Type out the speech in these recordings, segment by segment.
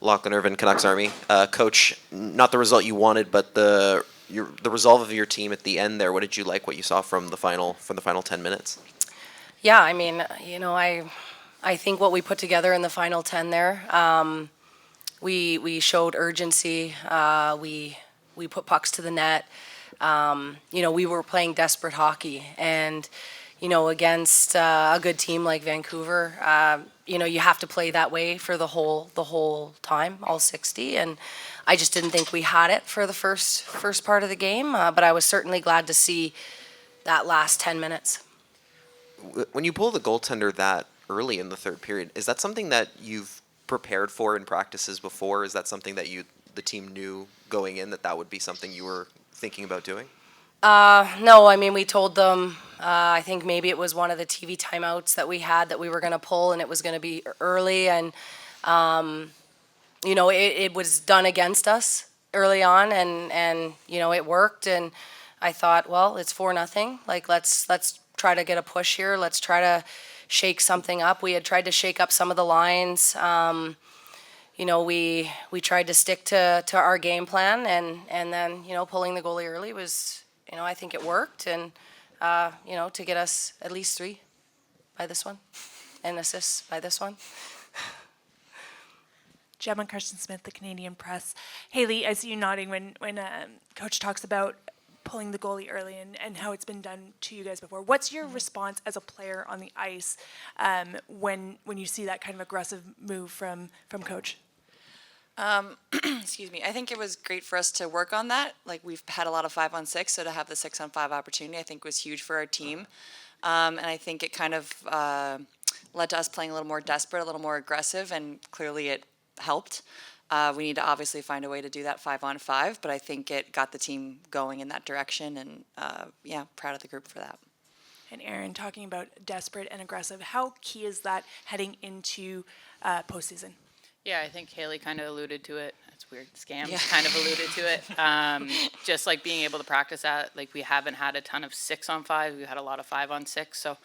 Lachlan Irvin, Canucks Army. Coach, not the result you wanted, but the resolve of your team at the end there. What did you like? What you saw from the final 10 minutes? Yeah, I mean, I think what we put together in the final 10 there, we showed urgency. We put pucks to the net. We were playing desperate hockey, and against a good team like Vancouver, you have to play that way for the whole time, all 60. And I just didn't think we had it for the first part of the game. But I was certainly glad to see that last 10 minutes. When you pull the goaltender that early in the third period, is that something that you've prepared for in practices before? Is that something that the team knew going in that would be something you were thinking about doing? No, I mean, we told them, I think maybe it was one of the TV timeouts that we had that we were going to pull, and it was going to be early. And, it was done against us early on, and it worked. And I thought, well, it's 4-0. Like, let's try to get a push here. Let's try to shake something up. We had tried to shake up some of the lines. We tried to stick to our game plan, and then, pulling the goalie early was, I think it worked, and, to get us at least 3 by this one, and assists by this one. Gemma Christian-Smith, the Canadian Press. Hayley, I see you nodding when Coach talks about pulling the goalie early and how it's been done to you guys before. What's your response as a player on the ice when you see that kind of aggressive move from Coach? Excuse me. I think it was great for us to work on that. Like, we've had a lot of 5-on-6, so to have the 6-on-5 opportunity, I think was huge for our team. And I think it kind of led to us playing a little more desperate, a little more aggressive, and clearly it helped. We need to obviously find a way to do that 5-on-5, but I think it got the team going in that direction, and proud of the group for that. And Erin, talking about desperate and aggressive, how key is that heading into postseason? Yeah, I think Hayley kind of alluded to it. It's weird. Kind of alluded to it. Just like being able to practice that. Like, we haven't had a ton of 6-on-5. We've had a lot of 5-on-6. So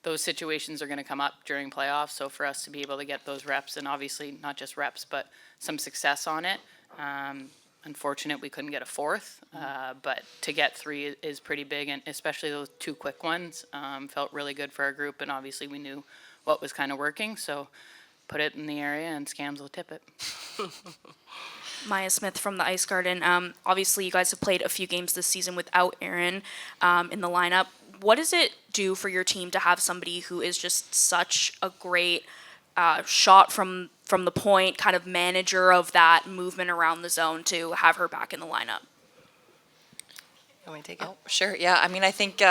those situations are going to come up during playoffs. So for us to be able to get those reps, and obviously not just reps, but some success on it. Unfortunate we couldn't get a fourth, but to get 3 is pretty big, and especially those 2 quick ones felt really good for our group. And obviously we knew what was kind of working. So put it in the area, and Scams will tip it. Maya Smith from the Ice Garden. Obviously, you guys have played a few games this season without Erin in the lineup. What does it do for your team to have somebody who is just such a great shot from the point, kind of manager of that movement around the zone, to have her back in the lineup? You want me to take it? Oh, sure. Yeah. I mean, I think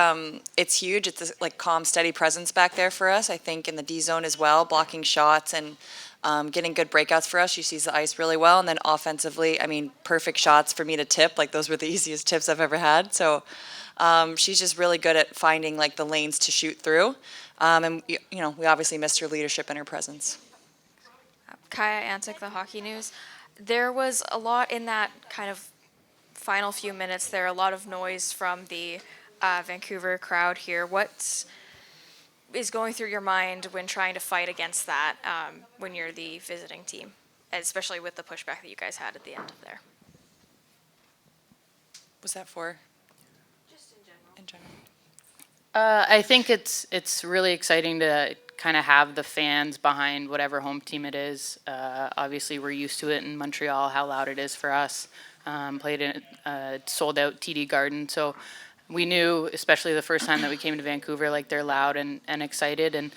it's huge. It's a calm, steady presence back there for us. I think in the D zone as well, blocking shots and getting good breakouts for us. She sees the ice really well. And then offensively, I mean, perfect shots for me to tip. Like, those were the easiest tips I've ever had. So she's just really good at finding the lanes to shoot through. And we obviously missed her leadership and her presence. Kaya Antic, the Hockey News. There was a lot in that kind of final few minutes there, a lot of noise from the Vancouver crowd here. What is going through your mind when trying to fight against that when you're the visiting team, especially with the pushback that you guys had at the end of there? Was that for? Just in general. In general. I think it's really exciting to kind of have the fans behind whatever home team it is. Obviously, we're used to it in Montreal, how loud it is for us. Played in a sold-out TD Garden, so we knew, especially the first time that we came to Vancouver, they're loud and excited, and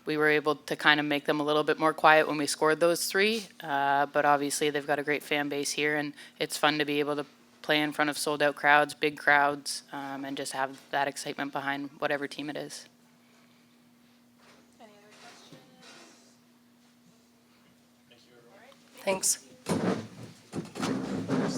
we were able to kind of make them a little bit more quiet when we scored those 3. But obviously, they've got a great fan base here, and it's fun to be able to play in front of sold-out crowds, big crowds, and just have that excitement behind whatever team it is. Any other questions? Thanks.